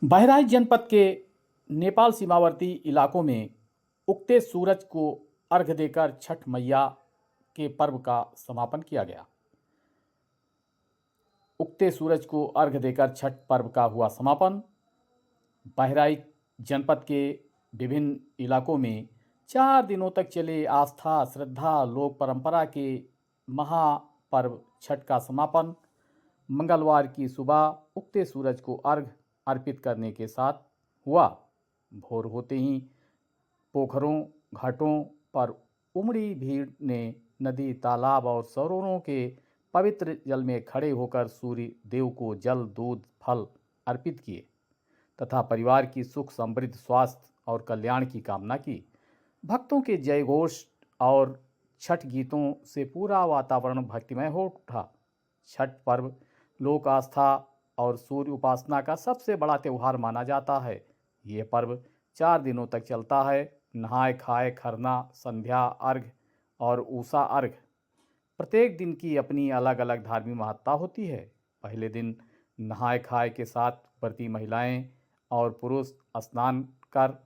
बहराइच जनपद के नेपाल सीमावर्ती इलाकों में उगते सूरज को अर्घ्य देकर छठ मैया के पर्व का समापन किया गया। उगते सूरज को अर्घ्य देकर छठ पर्व का हुआ समापन। बहराइच जनपद के विभिन्न इलाकों में 4 दिनों तक चले आस्था, श्रद्धा, लोक परंपरा के महापर्व छठ का समापन मंगलवार की सुबह उगते सूरज को अर्घ्य अर्पित करने के साथ हुआ। भोर होते ही पोखरों, घाटों पर उमड़ी भीड़ ने नदी, तालाब और सरोवरों के पवित्र जल में खड़े होकर सूर्य देव को जल, दूध, फल अर्पित किए तथा परिवार की सुख, समृद्ध, स्वास्थ्य और कल्याण की कामना की। भक्तों के जयघोष और छठ गीतों से पूरा वातावरण भक्तिमय हो उठा। छठ पर्व लोक आस्था और सूर्य उपासना का सबसे बड़ा त्यौहार माना जाता है। यह पर्व 4 दिनों तक चलता है। नहाय खाए, खरना, संध्या अर्घ्य और उषा अर्घ्य, प्रत्येक दिन की अपनी अलग अलग धार्मिक महत्ता होती है। पहले दिन नहाय खाए के साथ व्रती महिलाएं और पुरुष स्नान कर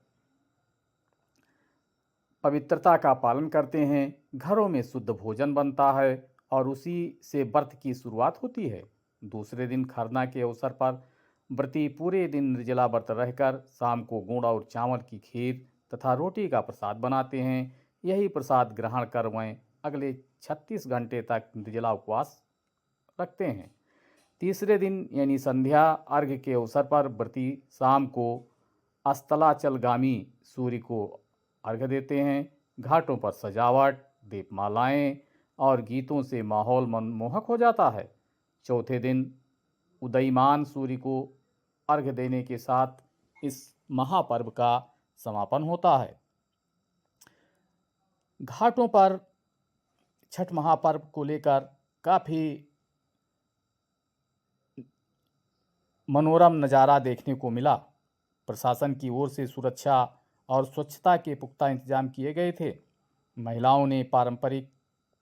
पवित्रता का पालन करते हैं। घरों में शुद्ध भोजन बनता है और उसी से व्रत की शुरुआत होती है। दूसरे दिन खरना के अवसर पर व्रती पूरे दिन निर्जला व्रत रहकर शाम को गुड़ और चावल की खीर तथा रोटी का प्रसाद बनाते हैं। यही प्रसाद ग्रहण कर वह अगले 36 घंटे तक निर्जला उपवास रखते हैं। तीसरे दिन यानी संध्या अर्घ्य के अवसर पर व्रती शाम को अस्ताचलगामी सूर्य को अर्घ्य देते हैं। घाटों पर सजावट, दीपमालाएं और गीतों से माहौल मनमोहक हो जाता है। चौथे दिन उदयमान सूर्य को अर्घ्य देने के साथ इस महापर्व का समापन होता है। घाटों पर छठ महापर्व को लेकर काफ़ी मनोरम नज़ारा देखने को मिला। प्रशासन की ओर से सुरक्षा और स्वच्छता के पुख्ता इंतजाम किए गए थे। महिलाओं ने पारंपरिक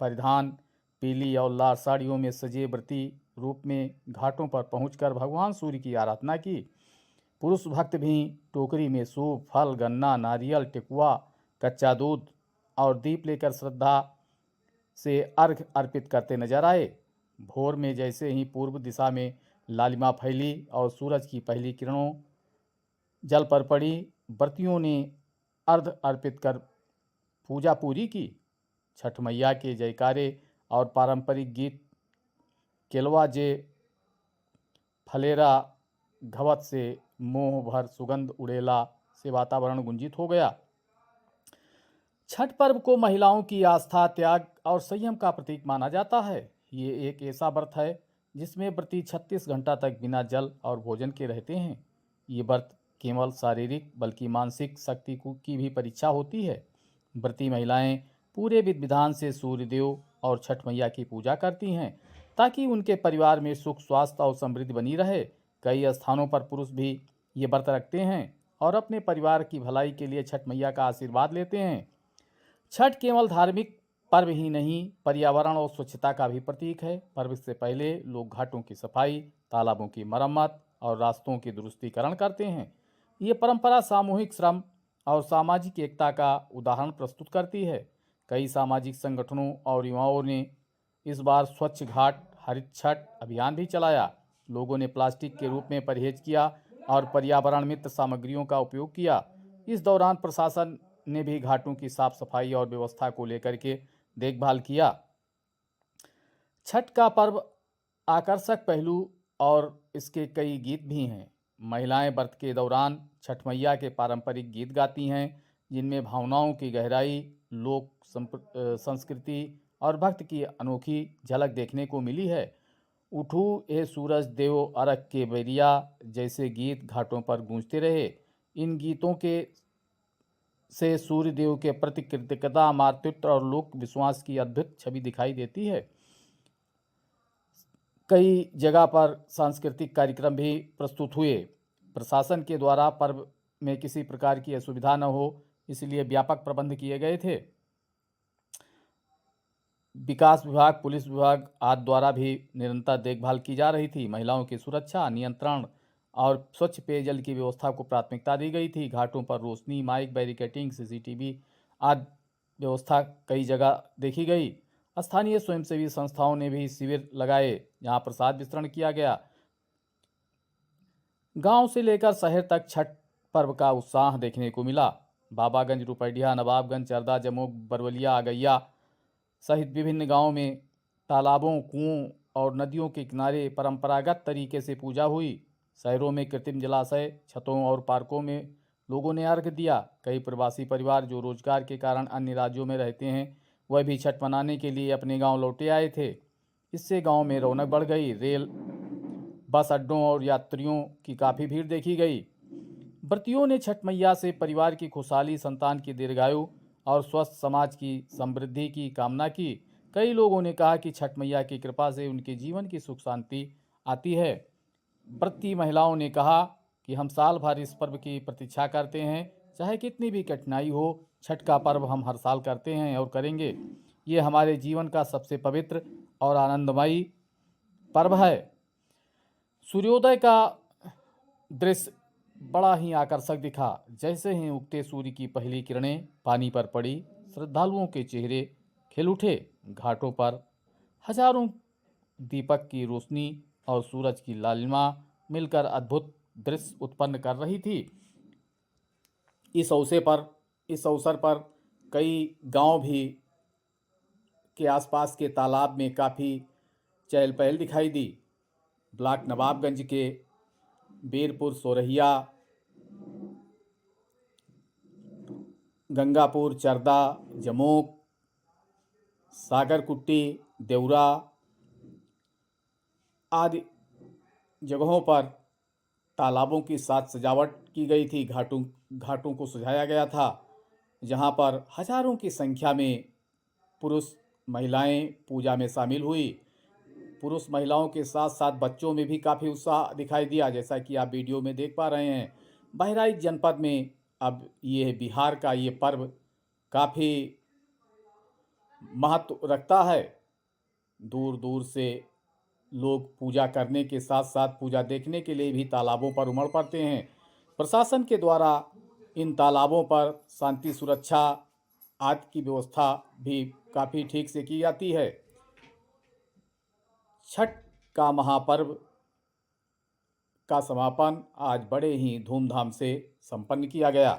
परिधान, पीली और लाल साड़ियों में सजे व्रती रूप में घाटों पर पहुंचकर भगवान सूर्य की आराधना की। पुरुष भक्त भी टोकरी में सूप, फल, गन्ना, नारियल, ठेकुआ, कच्चा दूध और दीप लेकर श्रद्धा से अर्घ्य अर्पित करते नजर आए। भोर में जैसे ही पूर्व दिशा में लालिमा फैली और सूरज की पहली किरणों जल पर पड़ी, व्रतियों ने अर्घ्य अर्पित कर पूजा पूरी की। छठ मैया के जयकारे और पारंपरिक गीत केलवा जे फलेरा घवत से मोह भर सुगंध उड़ेला से वातावरण गुंजित हो गया। छठ पर्व को महिलाओं की आस्था, त्याग और संयम का प्रतीक माना जाता है। ये एक ऐसा व्रत है जिसमें व्रती 36 घंटा तक बिना जल और भोजन के रहते हैं। ये व्रत केवल शारीरिक बल्कि मानसिक शक्ति की भी परीक्षा होती है। व्रती महिलाएं पूरे विधि विधान से सूर्यदेव और छठ मैया की पूजा करती हैं ताकि उनके परिवार में सुख, स्वास्थ्य और समृद्धि बनी रहे। कई स्थानों पर पुरुष भी ये व्रत रखते हैं और अपने परिवार की भलाई के लिए छठ मैया का आशीर्वाद लेते हैं। छठ केवल धार्मिक पर्व ही नहीं, पर्यावरण और स्वच्छता का भी प्रतीक है। पर्व से पहले लोग घाटों की सफाई, तालाबों की मरम्मत और रास्तों की दुरुस्तीकरण करते हैं। ये परंपरा सामूहिक श्रम और सामाजिक एकता का उदाहरण प्रस्तुत करती है। कई सामाजिक संगठनों और युवाओं ने इस बार स्वच्छ घाट हरित छठ अभियान भी चलाया। लोगों ने प्लास्टिक के रूप में परहेज किया और पर्यावरण मित्र सामग्रियों का उपयोग किया। इस दौरान प्रशासन ने भी घाटों की साफ सफाई और व्यवस्था को लेकर के देखभाल किया। छठ का पर्व आकर्षक पहलू और इसके कई गीत भी हैं। महिलाएं व्रत के दौरान छठ मैया के पारंपरिक गीत गाती हैं जिनमें भावनाओं की गहराई, लोक संस्कृति और भक्त की अनोखी झलक देखने को मिली है। उठू ए सूरज देव अर्घ के बेरिया जैसे गीत घाटों पर गूंजते रहे। इन गीतों के से सूर्य देव के प्रति कृतज्ञता, मातृत्व और लोक विश्वास की अद्भुत छवि दिखाई देती है। कई जगह पर सांस्कृतिक कार्यक्रम भी प्रस्तुत हुए। प्रशासन के द्वारा पर्व में किसी प्रकार की असुविधा न हो, इसलिए व्यापक प्रबंध किए गए थे। विकास विभाग, पुलिस विभाग आदि द्वारा भी निरंतर देखभाल की जा रही थी। महिलाओं की सुरक्षा, नियंत्रण और स्वच्छ पेयजल की व्यवस्था को प्राथमिकता दी गई थी। घाटों पर रोशनी, माइक, बैरिकेटिंग, सीसीटीवी आदि व्यवस्था कई जगह देखी गई। स्थानीय स्वयंसेवी संस्थाओं ने भी शिविर लगाए, जहां प्रसाद वितरण किया गया। गांव से लेकर शहर तक छठ पर्व का उत्साह देखने को मिला। बाबागंज, रुपैडिया, नवाबगंज, चरदा, जमोग, बरवलिया, आगैया सहित विभिन्न गांवों में तालाबों, कुओं और नदियों के किनारे परंपरागत तरीके से पूजा हुई। शहरों में कृत्रिम जलाशय, छतों और पार्कों में लोगों ने अर्घ्य दिया। कई प्रवासी परिवार जो रोजगार के कारण अन्य राज्यों में रहते हैं, वह भी छठ मनाने के लिए अपने गांव लौटे आए थे। इससे गांव में रौनक बढ़ गई। रेल, बस अड्डों और यात्रियों की काफ़ी भीड़ देखी गई। व्रतियों ने छठ मैया से परिवार की खुशहाली, संतान की दीर्घायु और स्वस्थ समाज की समृद्धि की कामना की। कई लोगों ने कहा कि छठ मैया की कृपा से उनके जीवन की सुख शांति आती है। व्रती महिलाओं ने कहा कि हम साल भर इस पर्व की प्रतीक्षा करते हैं, चाहे कितनी भी कठिनाई हो, छठ का पर्व हम हर साल करते हैं और करेंगे। ये हमारे जीवन का सबसे पवित्र और आनंदमयी पर्व है। सूर्योदय का दृश्य बड़ा ही आकर्षक दिखा। जैसे ही उगते सूर्य की पहली किरणें पानी पर पड़ी, श्रद्धालुओं के चेहरे खिल उठे। घाटों पर हजारों दीपक की रोशनी और सूरज की लालिमा मिलकर अद्भुत दृश्य उत्पन्न कर रही थी। इस अवसर पर कई गांव भी के आसपास के तालाब में काफ़ी चहल पहल दिखाई दी। ब्लॉक नवाबगंज के बीरपुर, सोरहिया, गंगापुर, चरदा, जमोक, सागरकुट्टी, देवरा आदि जगहों पर तालाबों की साज सजावट की गई थी। घाटों को सजाया गया था, जहां पर हजारों की संख्या में पुरुष महिलाएं पूजा में शामिल हुई। पुरुष महिलाओं के साथ साथ बच्चों में भी काफ़ी उत्साह दिखाई दिया, जैसा कि आप वीडियो में देख पा रहे हैं। बहराइच जनपद में अब ये बिहार का ये पर्व काफ़ी महत्व रखता है। दूर दूर से लोग पूजा करने के साथ साथ पूजा देखने के लिए भी तालाबों पर उमड़ पड़ते हैं। प्रशासन के द्वारा इन तालाबों पर शांति, सुरक्षा आदि की व्यवस्था भी काफ़ी ठीक से की जाती है। छठ का महापर्व का समापन आज बड़े ही धूमधाम से संपन्न किया गया।